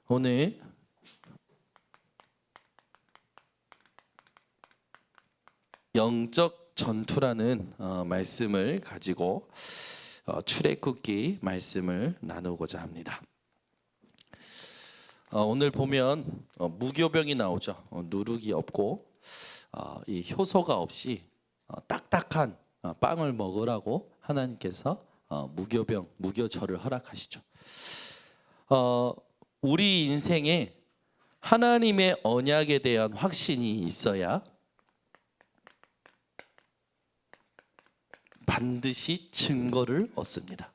오늘 영적 전투라는 말씀을 가지고 출애굽기 말씀을 나누고자 합니다. 오늘 보면 무교병이 나오죠. 누룩이 없고 이 효소가 없이 딱딱한 빵을 먹으라고 하나님께서 무교병, 무교절을 허락하시죠. 우리 인생에 하나님의 언약에 대한 확신이 있어야 반드시 증거를 얻습니다.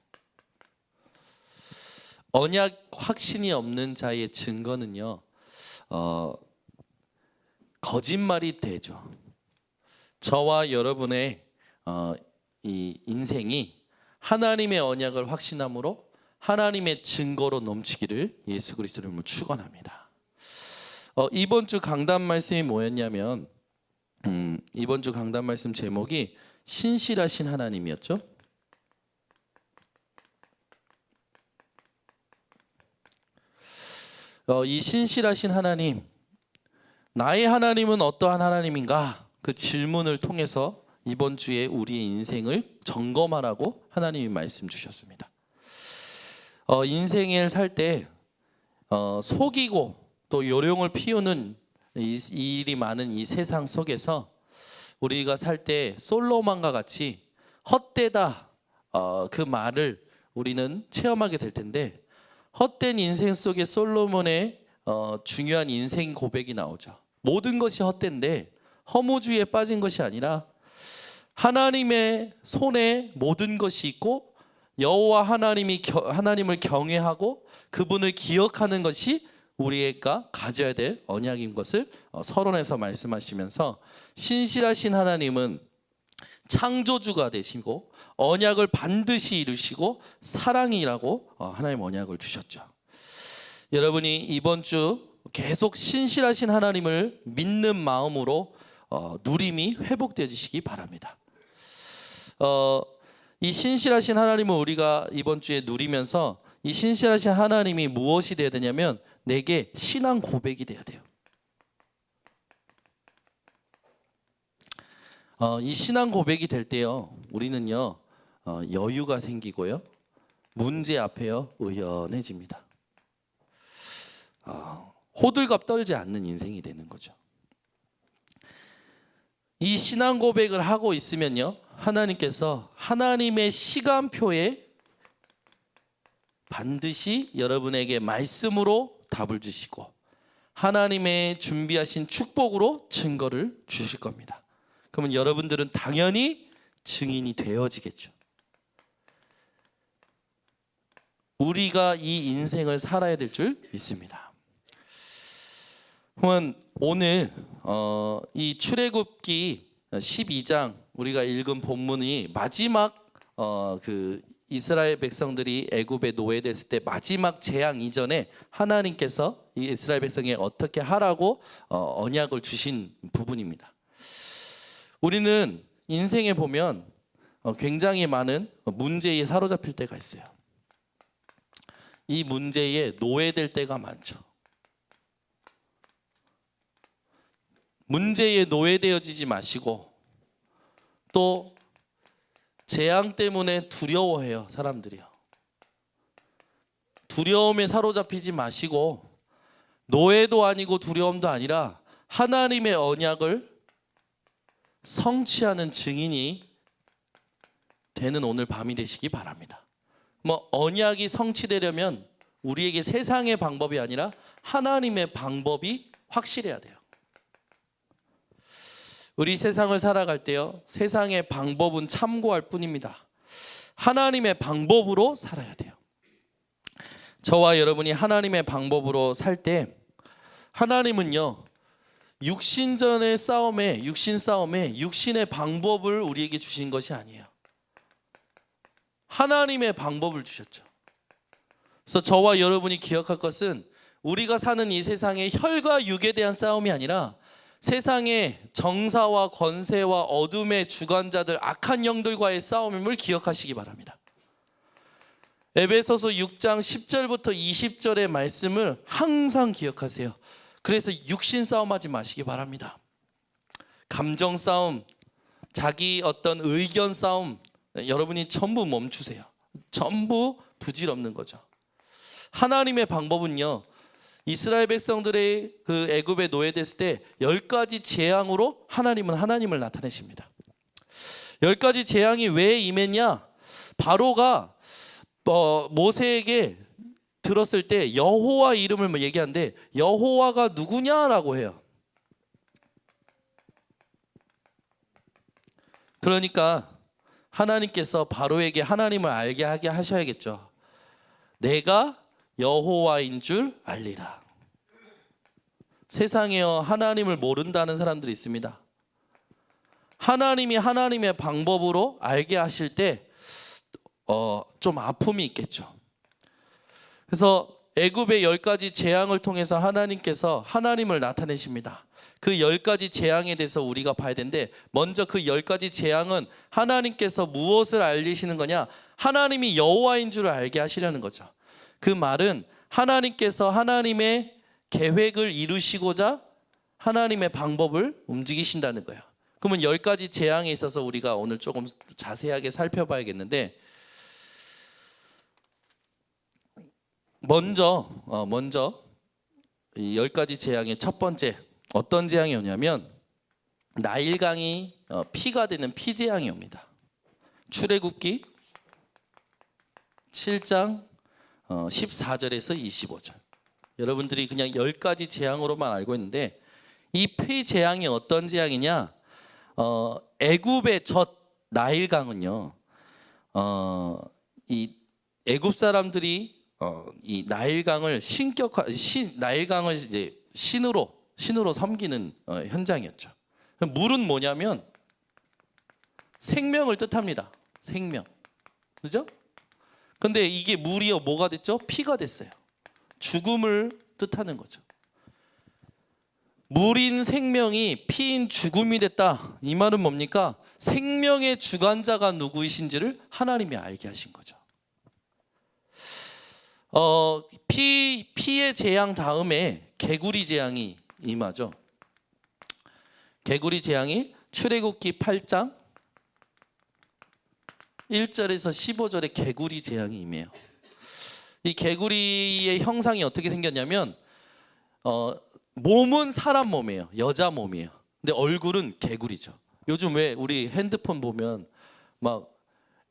언약 확신이 없는 자의 증거는요, 거짓말이 되죠. 저와 여러분의 이 인생이 하나님의 언약을 확신함으로 하나님의 증거로 넘치기를 예수 그리스도의 이름으로 축원합니다. 이번 주 강단 말씀이 뭐였냐면 이번 주 강단 말씀 제목이 신실하신 하나님이었죠. 이 신실하신 하나님, 나의 하나님은 어떠한 하나님인가? 그 질문을 통해서 이번 주에 우리의 인생을 점검하라고 하나님이 말씀 주셨습니다. 인생을 살 때 속이고 또 요령을 피우는 이 일이 많은 이 세상 속에서 우리가 살 때 솔로몬과 같이 헛되다 그 말을 우리는 체험하게 될 텐데, 헛된 인생 속에 솔로몬의 중요한 인생 고백이 나오죠. 모든 것이 헛된데 허무주의에 빠진 것이 아니라 하나님의 손에 모든 것이 있고 여호와 하나님을 경외하고 그분을 기억하는 것이 우리가 가져야 될 언약인 것을 서론에서 말씀하시면서, 신실하신 하나님은 창조주가 되시고 언약을 반드시 이루시고 사랑이라고 하나님 언약을 주셨죠. 여러분이 이번 주 계속 신실하신 하나님을 믿는 마음으로 누림이 회복되어지시기 바랍니다. 이 신실하신 하나님을 우리가 이번 주에 누리면서 이 신실하신 하나님이 무엇이 되어야 되냐면 내게 신앙 고백이 되어야 돼요. 이 신앙 고백이 될 때요, 우리는요 여유가 생기고요, 문제 앞에요 의연해집니다. 호들갑 떨지 않는 인생이 되는 거죠. 이 신앙 고백을 하고 있으면요, 하나님께서 하나님의 시간표에 반드시 여러분에게 말씀으로 답을 주시고 하나님의 준비하신 축복으로 증거를 주실 겁니다. 그러면 여러분들은 당연히 증인이 되어지겠죠. 우리가 이 인생을 살아야 될 줄 믿습니다. 그러면 오늘 이 출애굽기 12장 우리가 읽은 본문이 마지막 그 이스라엘 백성들이 애굽에 노예됐을 때 마지막 재앙 이전에 하나님께서 이 이스라엘 백성에 어떻게 하라고 언약을 주신 부분입니다. 우리는 인생에 보면 굉장히 많은 문제에 사로잡힐 때가 있어요. 이 문제에 노예될 때가 많죠. 문제에 노예되어지지 마시고, 또 재앙 때문에 두려워해요, 사람들이요. 두려움에 사로잡히지 마시고, 노예도 아니고 두려움도 아니라 하나님의 언약을 성취하는 증인이 되는 오늘 밤이 되시기 바랍니다. 언약이 성취되려면 우리에게 세상의 방법이 아니라 하나님의 방법이 확실해야 돼요. 우리 세상을 살아갈 때요, 세상의 방법은 참고할 뿐입니다. 하나님의 방법으로 살아야 돼요. 저와 여러분이 하나님의 방법으로 살 때 하나님은요, 육신 싸움에 육신의 방법을 우리에게 주신 것이 아니에요. 하나님의 방법을 주셨죠. 그래서 저와 여러분이 기억할 것은 우리가 사는 이 세상의 혈과 육에 대한 싸움이 아니라 세상의 정사와 권세와 어둠의 주관자들, 악한 영들과의 싸움임을 기억하시기 바랍니다. 에베소서 6장 10절부터 20절의 말씀을 항상 기억하세요. 그래서 육신 싸움하지 마시기 바랍니다. 감정 싸움, 자기 어떤 의견 싸움, 여러분이 전부 멈추세요. 전부 부질없는 거죠. 하나님의 방법은요, 이스라엘 백성들의 그 애굽에 노예됐을 때 10가지 재앙으로 하나님은 하나님을 나타내십니다. 10가지 재앙이 왜 임했냐? 바로가 모세에게 들었을 때 여호와 이름을 얘기하는데 여호와가 누구냐라고 해요. 그러니까 하나님께서 바로에게 하나님을 알게 하게 하셔야겠죠. 내가 여호와인 줄 알리라. 세상에요, 하나님을 모른다는 사람들이 있습니다. 하나님이 하나님의 방법으로 알게 하실 때 좀 아픔이 있겠죠. 그래서 애굽의 10가지 재앙을 통해서 하나님께서 하나님을 나타내십니다. 그 10가지 재앙에 대해서 우리가 봐야 되는데, 먼저 그 10가지 재앙은 하나님께서 무엇을 알리시는 거냐? 하나님이 여호와인 줄 알게 하시려는 거죠. 그 말은 하나님께서 하나님의 계획을 이루시고자 하나님의 방법을 움직이신다는 거예요. 그러면 10가지 재앙에 있어서 우리가 오늘 조금 자세하게 살펴봐야겠는데, 먼저 이 10가지 재앙의 첫 번째 어떤 재앙이 오냐면 나일강이 피가 되는 피재앙이 옵니다. 출애굽기 7장 14절에서 25절. 여러분들이 그냥 10가지 재앙으로만 알고 있는데, 이 피재앙이 어떤 재앙이냐? 애굽의 젖 나일강은요, 이 애굽 사람들이 이 나일강을 나일강을 이제 신으로 섬기는 현장이었죠. 물은 뭐냐면 생명을 뜻합니다. 생명, 그죠? 근데 이게 물이요 뭐가 됐죠? 피가 됐어요. 죽음을 뜻하는 거죠. 물인 생명이 피인 죽음이 됐다. 이 말은 뭡니까? 생명의 주관자가 누구이신지를 하나님이 알게 하신 거죠. 피의 재앙 다음에 개구리 재앙이 임하죠. 개구리 재앙이 출애굽기 8장 1절에서 15절에 개구리 재앙이 임해요. 이 개구리의 형상이 어떻게 생겼냐면 몸은 사람 몸이에요. 여자 몸이에요. 근데 얼굴은 개구리죠. 요즘 왜 우리 핸드폰 보면 막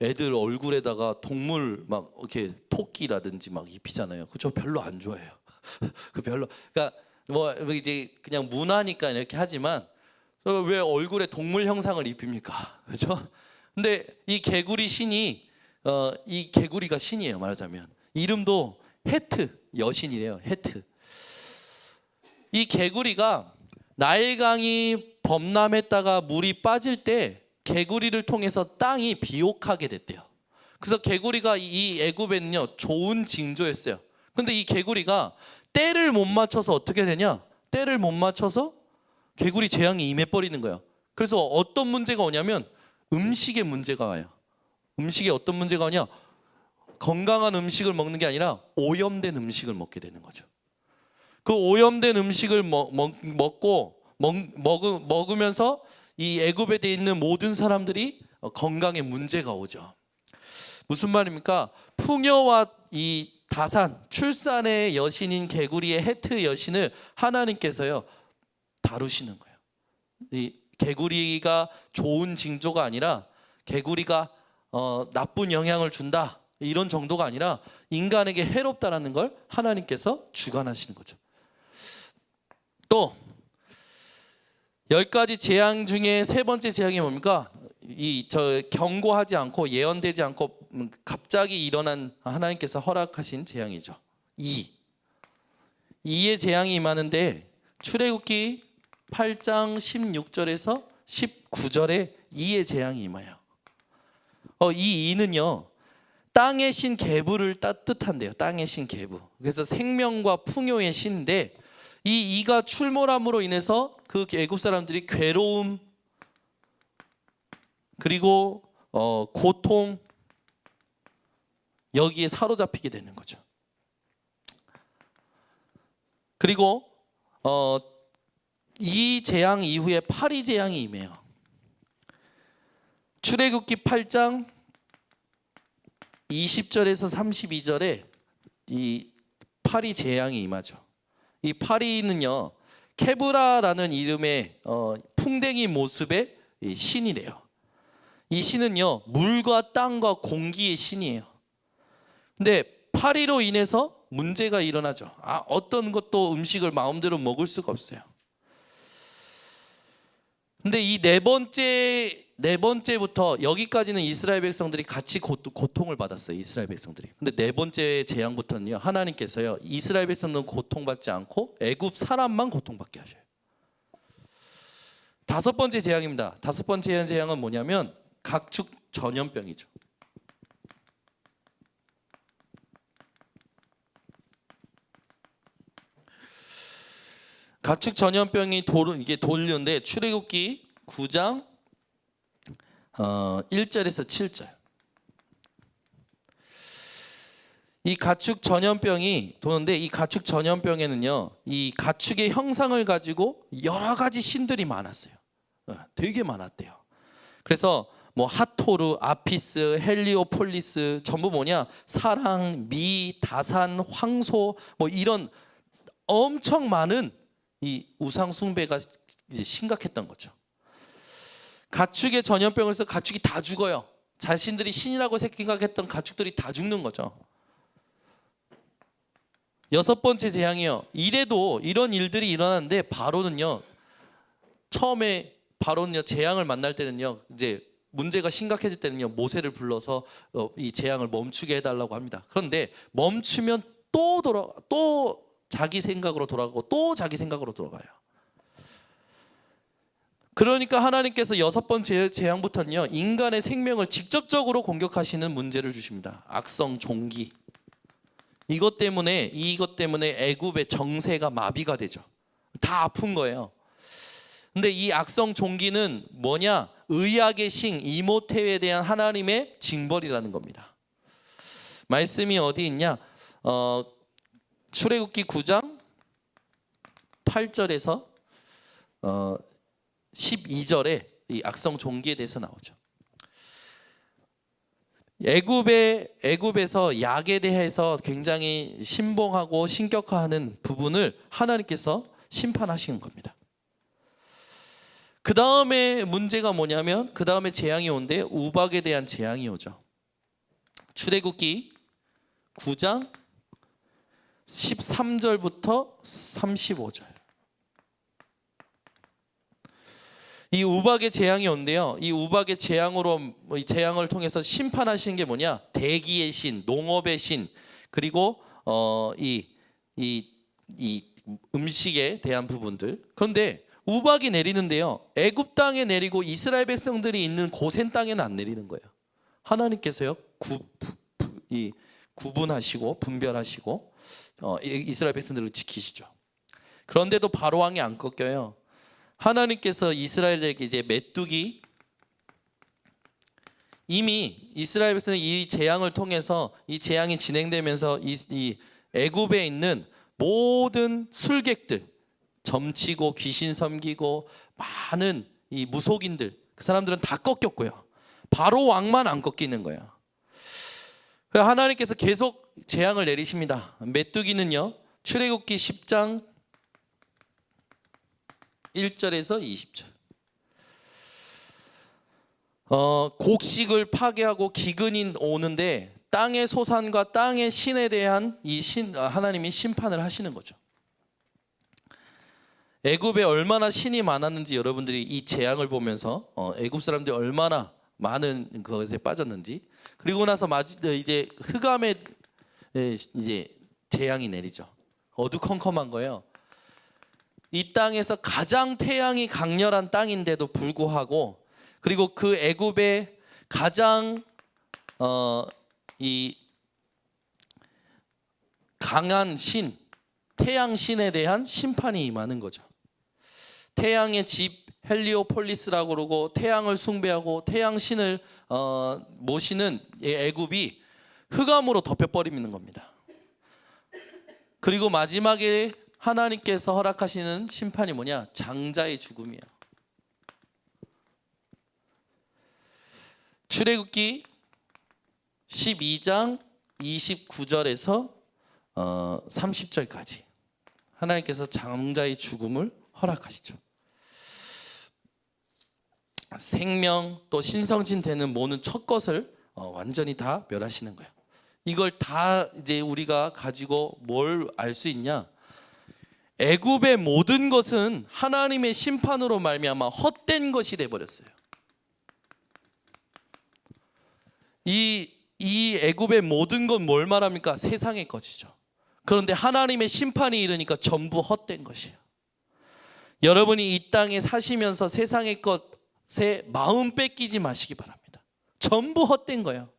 애들 얼굴에다가 동물 막 이렇게 토끼라든지 막 입히잖아요. 그저 별로 안 좋아해요. 그 별로. 그러니까 뭐 이제 그냥 문화니까 이렇게 하지만 왜 얼굴에 동물 형상을 입힙니까? 그렇죠? 근데 이 개구리 신이 이 개구리가 신이에요. 말하자면 이름도 헤트, 여신이래요. 헤트. 이 개구리가 나일강이 범람했다가 물이 빠질 때 개구리를 통해서 땅이 비옥하게 됐대요. 그래서 개구리가 이 애굽에는요 좋은 징조였어요. 근데 이 개구리가 때를 못 맞춰서 어떻게 되냐? 때를 못 맞춰서 개구리 재앙이 임해버리는 거예요. 그래서 어떤 문제가 오냐면 음식에 문제가 와요. 음식에 어떤 문제가 오냐? 건강한 음식을 먹는 게 아니라 오염된 음식을 먹게 되는 거죠. 그 오염된 음식을 먹으면서 이 애굽에 돼 있는 모든 사람들이 건강에 문제가 오죠. 무슨 말입니까? 풍요와 이 다산, 출산의 여신인 개구리의 헤트 여신을 하나님께서요 다루시는 거예요. 이 개구리가 좋은 징조가 아니라 개구리가 나쁜 영향을 준다 이런 정도가 아니라 인간에게 해롭다라는 걸 하나님께서 주관하시는 거죠. 또 10가지 재앙 중에 세 번째 재앙이 뭡니까? 경고하지 않고 예언되지 않고 갑자기 일어난 하나님께서 허락하신 재앙이죠. 이의 재앙이 임하는데 출애굽기 8장 16절에서 19절에 이의 재앙이 임해요. 이는요 땅의 신 계부를 뜻한대요. 땅의 신 계부. 그래서 생명과 풍요의 신인데 이 이가 출몰함으로 인해서 그 애굽 사람들이 괴로움 그리고 고통, 여기에 사로잡히게 되는 거죠. 그리고 이 재앙 이후에 파리 재앙이 임해요. 출애굽기 8장 20절에서 32절에 이 파리 재앙이 임하죠. 이 파리는요, 케브라라는 이름의 풍뎅이 모습의 신이래요. 이 신은요, 물과 땅과 공기의 신이에요. 근데 파리로 인해서 문제가 일어나죠. 어떤 것도 음식을 마음대로 먹을 수가 없어요. 근데 이 네 번째부터 여기까지는 이스라엘 백성들이 같이 고통을 받았어요. 이스라엘 백성들이. 근데 네 번째 재앙부터는요, 하나님께서요, 이스라엘 백성들은 고통받지 않고 애굽 사람만 고통받게 하셔요. 다섯 번째 재앙입니다. 다섯 번째 재앙은 뭐냐면 가축 전염병이죠. 가축 전염병이 이게 돌는데 출애굽기 9장 1절에서 7절. 이 가축 전염병이 도는데 이 가축 전염병에는요, 이 가축의 형상을 가지고 여러 가지 신들이 많았어요. 되게 많았대요. 그래서 뭐 하토르, 아피스, 헬리오폴리스 전부 뭐냐? 사랑, 미, 다산, 황소 뭐 이런 엄청 많은 이 우상 숭배가 이제 심각했던 거죠. 가축의 전염병을 해서 가축이 다 죽어요. 자신들이 신이라고 생각했던 가축들이 다 죽는 거죠. 여섯 번째 재앙이요. 이래도 이런 일들이 일어나는데 바로는요, 처음에 바로는요, 재앙을 만날 때는요, 이제 문제가 심각해질 때는요, 모세를 불러서 이 재앙을 멈추게 해달라고 합니다. 그런데 멈추면 또 자기 생각으로 돌아가고 또 자기 생각으로 돌아가요. 그러니까 하나님께서 여섯 번째 재앙부터는요, 인간의 생명을 직접적으로 공격하시는 문제를 주십니다. 악성 종기. 이것 때문에 애굽의 정세가 마비가 되죠. 다 아픈 거예요. 근데 이 악성 종기는 뭐냐? 의학의 신 이모테에 대한 하나님의 징벌이라는 겁니다. 말씀이 어디 있냐? 출애굽기 9장 8절에서 12절에 이 악성 종기에 대해서 나오죠. 애굽에서 약에 대해서 굉장히 신봉하고 신격화하는 부분을 하나님께서 심판하시는 겁니다. 그 다음에 문제가 뭐냐면 그 다음에 재앙이 오는데 우박에 대한 재앙이 오죠. 출애굽기 9장 13절부터 35절. 이 우박의 재앙이 온대요. 이 우박의 재앙을 통해서 심판하시는 게 뭐냐? 대기의 신, 농업의 신, 그리고 이 음식에 대한 부분들. 그런데 우박이 내리는데요, 애굽 땅에 내리고 이스라엘 백성들이 있는 고센 땅에는 안 내리는 거예요. 하나님께서요, 구분하시고 분별하시고 이스라엘 백성들을 지키시죠. 그런데도 바로 왕이 안 꺾여요. 하나님께서 이스라엘에게 이제 메뚜기, 이미 이스라엘 백성이 이 재앙을 통해서 이 재앙이 진행되면서 이 애굽에 있는 모든 술객들, 점치고 귀신 섬기고 많은 이 무속인들, 그 사람들은 다 꺾였고요. 바로 왕만 안 꺾이는 거예요. 하나님께서 계속 재앙을 내리십니다. 메뚜기는요, 출애굽기 10장 1절에서 20절. 곡식을 파괴하고 기근이 오는데 땅의 소산과 땅의 신에 대한 하나님이 심판을 하시는 거죠. 애굽에 얼마나 신이 많았는지 여러분들이 이 재앙을 보면서 애굽 사람들이 얼마나 많은 것에 빠졌는지, 그리고 나서 이제 흑암에 이제 재앙이 내리죠. 어두컴컴한 거예요. 이 땅에서 가장 태양이 강렬한 땅인데도 불구하고, 그리고 그 애굽의 가장 이 강한 신, 태양 신에 대한 심판이 임하는 거죠. 태양의 집 헬리오폴리스라고 그러고 태양을 숭배하고 태양 신을 모시는 애굽이 흑암으로 덮여버리는 겁니다. 그리고 마지막에 하나님께서 허락하시는 심판이 뭐냐? 장자의 죽음이에요. 출애굽기 12장 29절에서 30절까지 하나님께서 장자의 죽음을 허락하시죠. 생명 또 신성신 되는 모든 첫 것을 완전히 다 멸하시는 거예요. 이걸 다 이제 우리가 가지고 뭘 알 수 있냐? 애굽의 모든 것은 하나님의 심판으로 말미암아 헛된 것이 돼 버렸어요. 이 애굽의 모든 건 뭘 말합니까? 세상의 것이죠. 그런데 하나님의 심판이 이르니까 전부 헛된 것이에요. 여러분이 이 땅에 사시면서 세상의 것에 마음 뺏기지 마시기 바랍니다. 전부 헛된 거예요.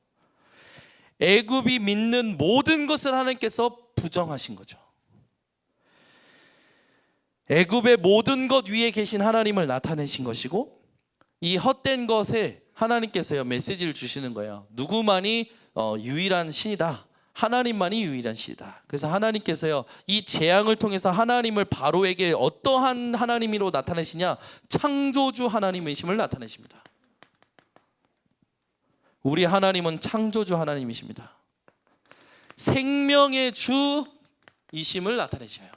애굽이 믿는 모든 것을 하나님께서 부정하신 거죠. 애굽의 모든 것 위에 계신 하나님을 나타내신 것이고, 이 헛된 것에 하나님께서요 메시지를 주시는 거예요. 누구만이 유일한 신이다. 하나님만이 유일한 신이다. 그래서 하나님께서요 이 재앙을 통해서 하나님을 바로에게 어떠한 하나님으로 나타내시냐? 창조주 하나님이심을 나타내십니다. 우리 하나님은 창조주 하나님이십니다. 생명의 주이심을 나타내셔요.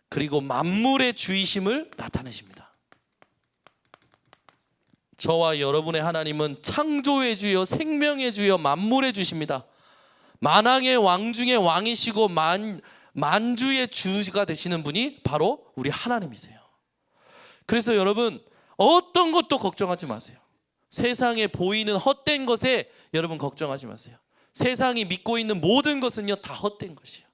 그리고 만물의 주이심을 나타내십니다. 저와 여러분의 하나님은 창조의 주여, 생명의 주여, 만물의 주십니다. 만왕의 왕 중에 왕이시고 만주의 주가 되시는 분이 바로 우리 하나님이세요. 그래서 여러분 어떤 것도 걱정하지 마세요. 세상에 보이는 헛된 것에 여러분 걱정하지 마세요. 세상이 믿고 있는 모든 것은요 다 헛된 것이에요.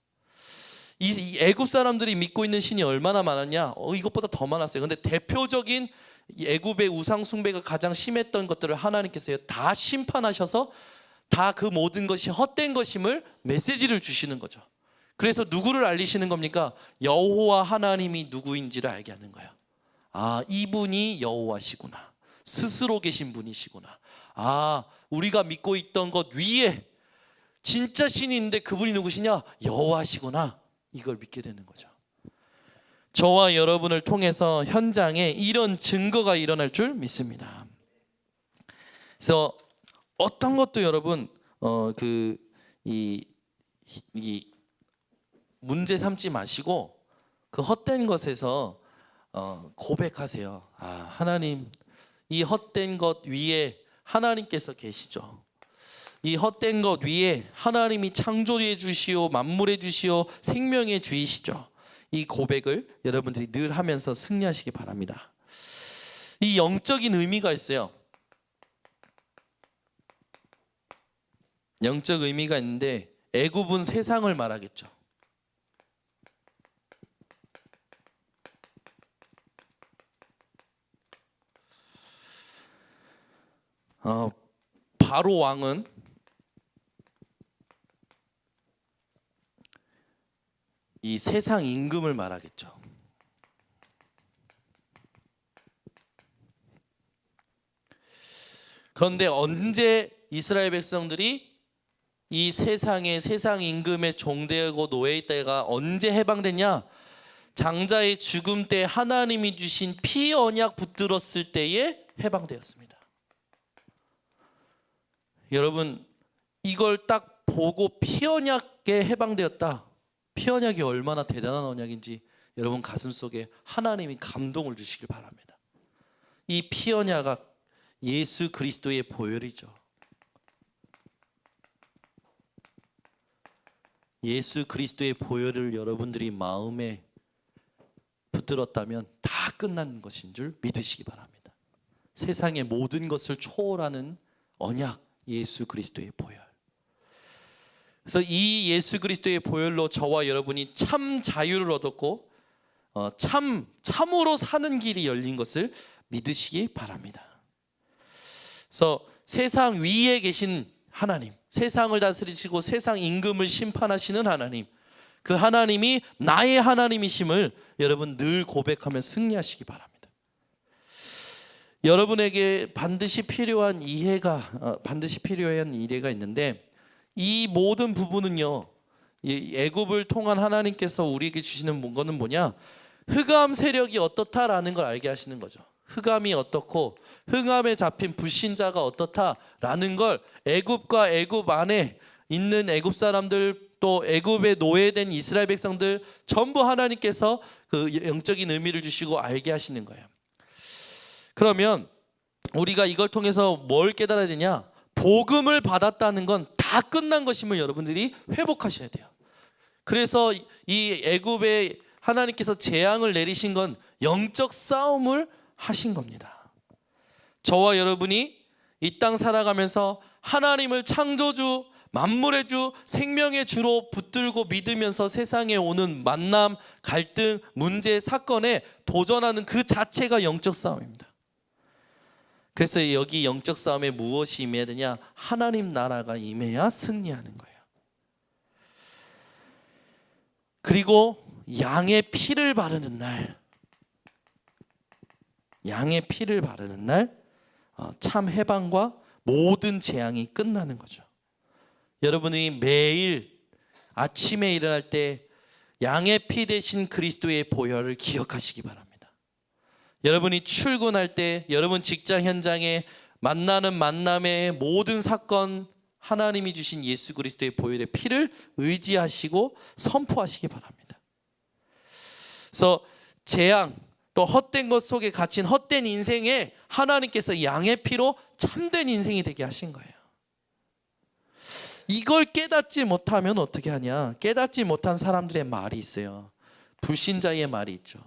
이 애굽 사람들이 믿고 있는 신이 얼마나 많았냐? 이것보다 더 많았어요. 근데 대표적인 애굽의 우상 숭배가 가장 심했던 것들을 하나님께서 다 심판하셔서 다 그 모든 것이 헛된 것임을 메시지를 주시는 거죠. 그래서 누구를 알리시는 겁니까? 여호와 하나님이 누구인지를 알게 하는 거예요. 아, 이분이 여호와시구나. 스스로 계신 분이시구나. 아, 우리가 믿고 있던 것 위에 진짜 신이 있는데 그분이 누구시냐? 여호와시구나. 이걸 믿게 되는 거죠. 저와 여러분을 통해서 현장에 이런 증거가 일어날 줄 믿습니다. 그래서 어떤 것도 여러분 이 문제 삼지 마시고 그 헛된 것에서 고백하세요. 아, 하나님, 이 헛된 것 위에 하나님께서 계시죠. 이 헛된 것 위에 하나님이 창조해 주시오, 만물해 주시오, 생명의 주이시죠. 이 고백을 여러분들이 늘 하면서 승리하시기 바랍니다. 이 영적인 의미가 있어요. 영적 의미가 있는데 애굽은 세상을 말하겠죠. 바로 왕은 이 세상 임금을 말하겠죠. 그런데 언제 이스라엘 백성들이 이 세상의 세상 임금의 종되고 노예의 때가 언제 해방됐냐? 장자의 죽음 때 하나님이 주신 피 언약 붙들었을 때에 해방되었습니다. 여러분, 이걸 딱 보고 피 언약에 해방되었다. 피 언약이 얼마나 대단한 언약인지 여러분 가슴속에 하나님이 감동을 주시길 바랍니다. 이 피 언약은 예수 그리스도의 보혈이죠. 예수 그리스도의 보혈을 여러분들이 마음에 붙들었다면 다 끝난 것인 줄 믿으시기 바랍니다. 세상의 모든 것을 초월하는 언약, 예수 그리스도의 보혈. 그래서 이 예수 그리스도의 보혈로 저와 여러분이 참 자유를 얻었고 참으로 사는 길이 열린 것을 믿으시기 바랍니다. 그래서 세상 위에 계신 하나님, 세상을 다스리시고 세상 임금을 심판하시는 하나님, 그 하나님이 나의 하나님이심을 여러분 늘 고백하며 승리하시기 바랍니다. 여러분에게 반드시 필요한 이해가 있는데, 이 모든 부분은요, 이 애굽을 통한 하나님께서 우리에게 주시는 거는 뭐냐? 흑암 세력이 어떻다라는 걸 알게 하시는 거죠. 흑암이 어떻고 흑암에 잡힌 불신자가 어떻다라는 걸 애굽과 애굽 안에 있는 애굽 사람들, 또 애굽에 노예된 이스라엘 백성들 전부 하나님께서 그 영적인 의미를 주시고 알게 하시는 거예요. 그러면 우리가 이걸 통해서 뭘 깨달아야 되냐? 복음을 받았다는 건 다 끝난 것임을 여러분들이 회복하셔야 돼요. 그래서 이 애굽에 하나님께서 재앙을 내리신 건 영적 싸움을 하신 겁니다. 저와 여러분이 이 땅 살아가면서 하나님을 창조주, 만물의 주, 생명의 주로 붙들고 믿으면서 세상에 오는 만남, 갈등, 문제, 사건에 도전하는 그 자체가 영적 싸움입니다. 그래서 여기 영적 싸움에 무엇이 임해야 되냐? 하나님 나라가 임해야 승리하는 거예요. 그리고 양의 피를 바르는 날, 참 해방과 모든 재앙이 끝나는 거죠. 여러분이 매일 아침에 일어날 때 양의 피 대신 그리스도의 보혈을 기억하시기 바랍니다. 여러분이 출근할 때, 여러분 직장 현장에 만나는 만남의 모든 사건, 하나님이 주신 예수 그리스도의 보혈의 피를 의지하시고 선포하시기 바랍니다. 그래서 재앙, 또 헛된 것 속에 갇힌 헛된 인생에 하나님께서 양의 피로 참된 인생이 되게 하신 거예요. 이걸 깨닫지 못하면 어떻게 하냐? 깨닫지 못한 사람들의 말이 있어요. 불신자의 말이 있죠.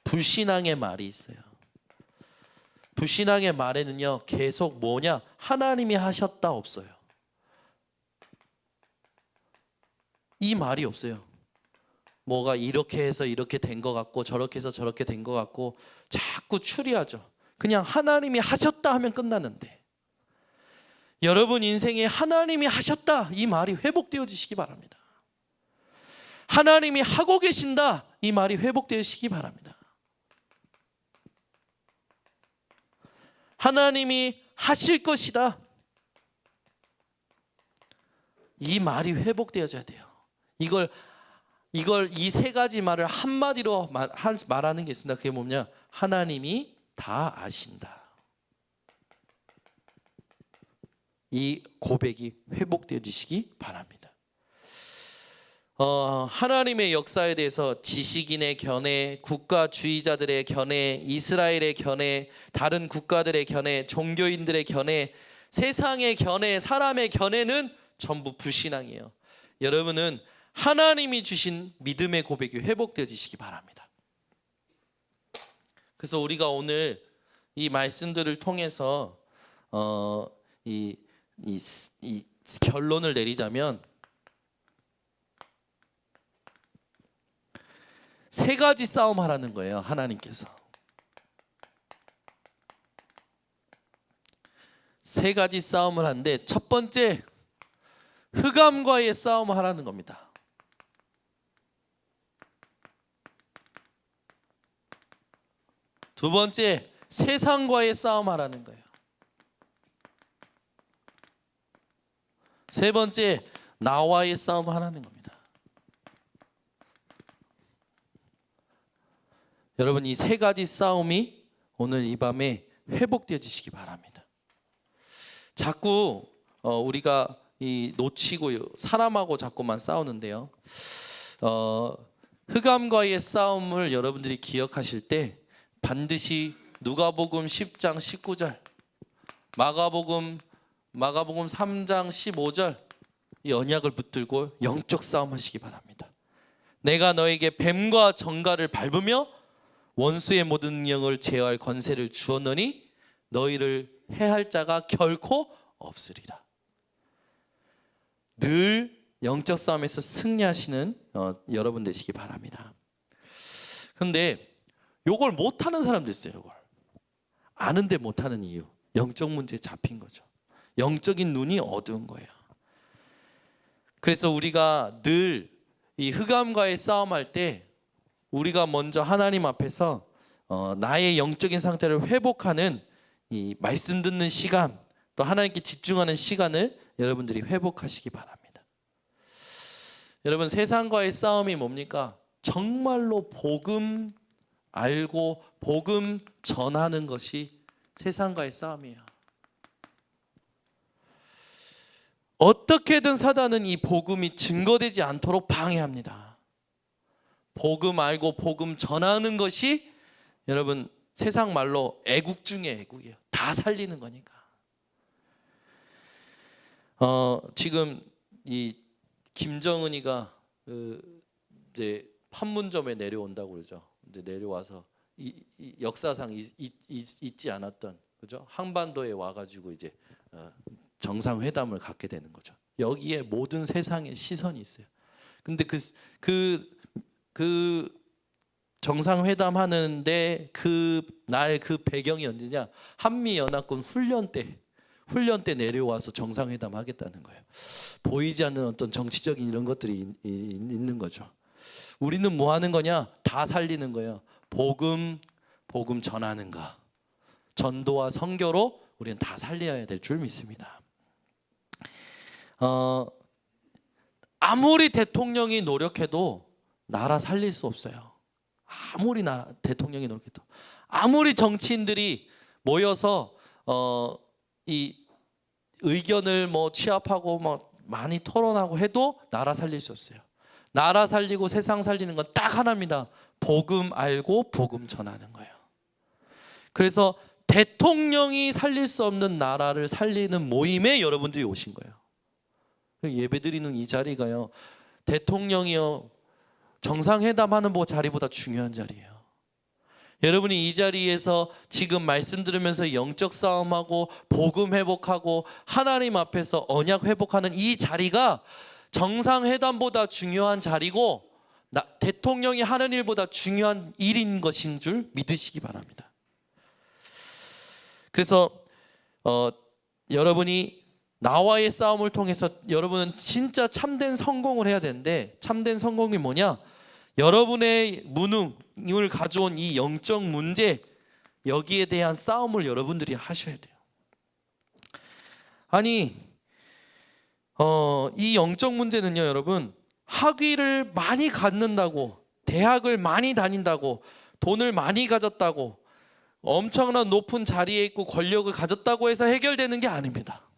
불신앙의 말이 있어요. 불신앙의 말에는요, 계속 뭐냐? 하나님이 하셨다 없어요. 이 말이 없어요. 뭐가 이렇게 해서 이렇게 된 것 같고 저렇게 해서 저렇게 된 것 같고 자꾸 추리하죠. 그냥 하나님이 하셨다 하면 끝나는데, 여러분 인생에 하나님이 하셨다 이 말이 회복되어지시기 바랍니다. 하나님이 하고 계신다 이 말이 회복되어지시기 바랍니다. 하나님이 하실 것이다 이 말이 회복되어져야 돼요. 이걸 이 세 가지 말을 한마디로 말하는 게 있습니다. 그게 뭐냐? 하나님이 다 아신다. 이 고백이 회복되어지시기 바랍니다. 하나님의 역사에 대해서 지식인의 견해, 국가주의자들의 견해, 이스라엘의 견해, 다른 국가들의 견해, 종교인들의 견해, 세상의 견해, 사람의 견해는 전부 불신앙이에요. 여러분은 하나님이 주신 믿음의 고백이 회복되어지시기 바랍니다. 그래서 우리가 오늘 이 말씀들을 통해서 이 결론을 내리자면 세 가지 싸움 하라는 거예요. 하나님께서 세 가지 싸움을 하는데, 첫 번째 흑암과의 싸움을 하라는 겁니다. 두 번째 세상과의 싸움 하라는 거예요. 세 번째 나와의 싸움 하라는 겁니다. 여러분 이 세 가지 싸움이 오늘 이 밤에 회복되어지시기 바랍니다. 자꾸 우리가 놓치고 사람하고 자꾸만 싸우는데요. 흑암과의 싸움을 여러분들이 기억하실 때 반드시 누가복음 10장 19절, 마가복음 3장 15절 이 언약을 붙들고 영적 싸움 하시기 바랍니다. 내가 너에게 뱀과 정갈을 밟으며 원수의 모든 능력을 제어할 권세를 주었노니 너희를 해할 자가 결코 없으리라. 늘 영적 싸움에서 승리하시는 여러분 되시기 바랍니다. 그런데 요걸 못하는 사람도 있어요. 요걸 아는데 못하는 이유, 영적 문제에 잡힌 거죠. 영적인 눈이 어두운 거예요. 그래서 우리가 늘 이 흑암과의 싸움할 때 우리가 먼저 하나님 앞에서 나의 영적인 상태를 회복하는 이 말씀 듣는 시간, 또 하나님께 집중하는 시간을 여러분들이 회복하시기 바랍니다. 여러분, 세상과의 싸움이 뭡니까? 정말로 복음 알고 복음 전하는 것이 세상과의 싸움이에요. 어떻게든 사단은 이 복음이 증거되지 않도록 방해합니다. 복음 알고 복음 전하는 것이 여러분 세상 말로 애국 중에 애국이에요. 다 살리는 거니까. 지금 이 김정은이가 이제 판문점에 내려온다고 그러죠. 이제 내려와서 이 역사상 있지 않았던, 그죠? 한반도에 와가지고 이제 정상회담을 갖게 되는 거죠. 여기에 모든 세상의 시선이 있어요. 근데 그 정상회담 하는데 그날 그 배경이 언제냐? 한미연합군 훈련 때 내려와서 정상회담 하겠다는 거예요. 보이지 않는 어떤 정치적인 이런 것들이 있는 거죠. 우리는 뭐 하는 거냐? 다 살리는 거예요. 복음 전하는 거. 전도와 선교로 우리는 다 살려야 될 줄 믿습니다. 아무리 대통령이 노력해도 나라 살릴 수 없어요. 아무리 대통령이 노력해도, 아무리 정치인들이 모여서 이 의견을 뭐 취합하고 뭐 많이 토론하고 해도 나라 살릴 수 없어요. 나라 살리고 세상 살리는 건 딱 하나입니다. 복음 알고 복음 전하는 거예요. 그래서 대통령이 살릴 수 없는 나라를 살리는 모임에 여러분들이 오신 거예요. 예배드리는 이 자리가요, 대통령이요 정상회담하는 자리보다 중요한 자리예요. 여러분이 이 자리에서 지금 말씀 들으면서 영적 싸움하고 복음 회복하고 하나님 앞에서 언약 회복하는 이 자리가 정상회담보다 중요한 자리고 대통령이 하는 일보다 중요한 일인 것인 줄 믿으시기 바랍니다. 그래서 여러분이 나와의 싸움을 통해서 여러분은 진짜 참된 성공을 해야 되는데, 참된 성공이 뭐냐? 여러분의 무능을 가져온 이 영적 문제, 여기에 대한 싸움을 여러분들이 하셔야 돼요. 아니 이 영적 문제는요, 여러분, 학위를 많이 갖는다고, 대학을 많이 다닌다고, 돈을 많이 가졌다고, 엄청난 높은 자리에 있고 권력을 가졌다고 해서 해결되는 게 아닙니다.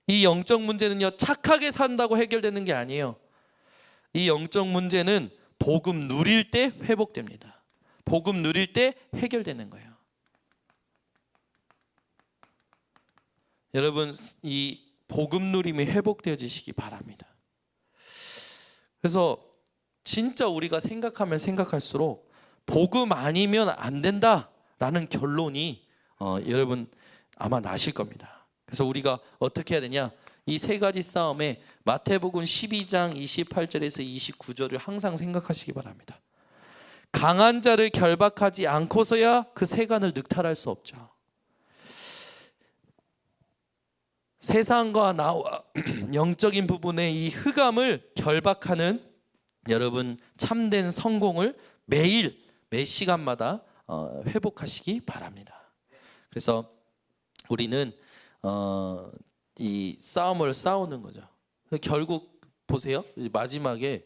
이 영적 문제는요, 착하게 산다고 해결되는 게 아니에요. 이 영적 문제는 복음 누릴 때 회복됩니다. 복음 누릴 때 해결되는 거예요. 여러분, 이 복음 누림이 회복되어지시기 바랍니다. 그래서 진짜 우리가 생각하면 생각할수록 복음 아니면 안 된다라는 결론이 여러분 아마 나실 겁니다. 그래서 우리가 어떻게 해야 되냐? 이 세 가지 싸움에 마태복음 12장 28절에서 29절을 항상 생각하시기 바랍니다. 강한 자를 결박하지 않고서야 그 세간을 늑탈할 수 없죠. 세상과 나와 영적인 부분의 이 흑암을 결박하는 여러분 참된 성공을 매일 매 시간마다 회복하시기 바랍니다. 그래서 우리는 이 싸움을 싸우는 거죠. 결국 보세요. 마지막에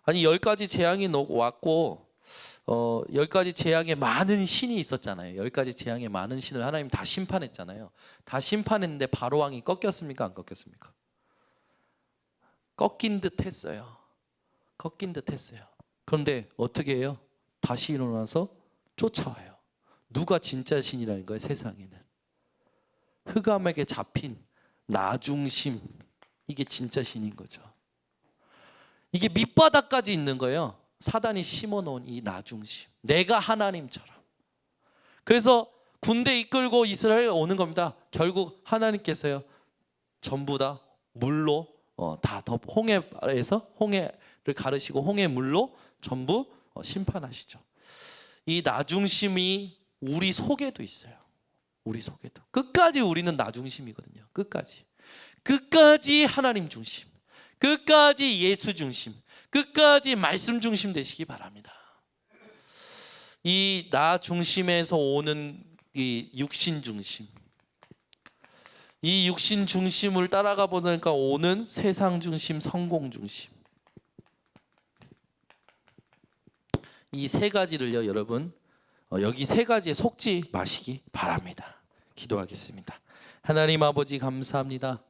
아니 10가지 재앙이 왔고 10가지 재앙에 많은 신이 있었잖아요. 10가지 재앙에 많은 신을 하나님 다 심판했잖아요. 다 심판했는데 바로왕이 꺾였습니까? 안 꺾였습니까? 꺾인 듯 했어요. 꺾인 듯 했어요. 그런데 어떻게 해요? 다시 일어나서 쫓아와요. 누가 진짜 신이라는 거예요? 세상에는 흑암에게 잡힌 나중심, 이게 진짜 신인 거죠. 이게 밑바닥까지 있는 거예요. 사단이 심어놓은 이 나중심, 내가 하나님처럼. 그래서 군대 이끌고 이스라엘 오는 겁니다. 결국 하나님께서요 전부 다 물로 다 홍해에서 홍해를 가르시고 홍해 물로 전부 심판하시죠. 이 나중심이 우리 속에도 있어요. 우리 속에도 끝까지 우리는 나중심이거든요. 끝까지 하나님 중심, 끝까지 예수 중심, 끝까지 말씀 중심 되시기 바랍니다. 이 나 중심에서 오는 이 육신 중심, 이 육신 중심을 따라가 보니까 오는 세상 중심, 성공 중심, 이 세 가지를요 여러분 여기 세 가지에 속지 마시기 바랍니다. 기도하겠습니다. 하나님 아버지 감사합니다.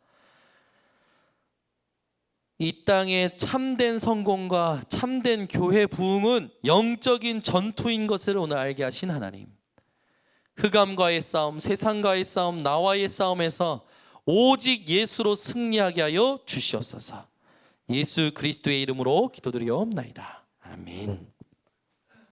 이 땅의 참된 성공과 참된 교회 부흥은 영적인 전투인 것을 오늘 알게 하신 하나님, 흑암과의 싸움, 세상과의 싸움, 나와의 싸움에서 오직 예수로 승리하게 하여 주시옵소서. 예수 그리스도의 이름으로 기도드리옵나이다. 아멘.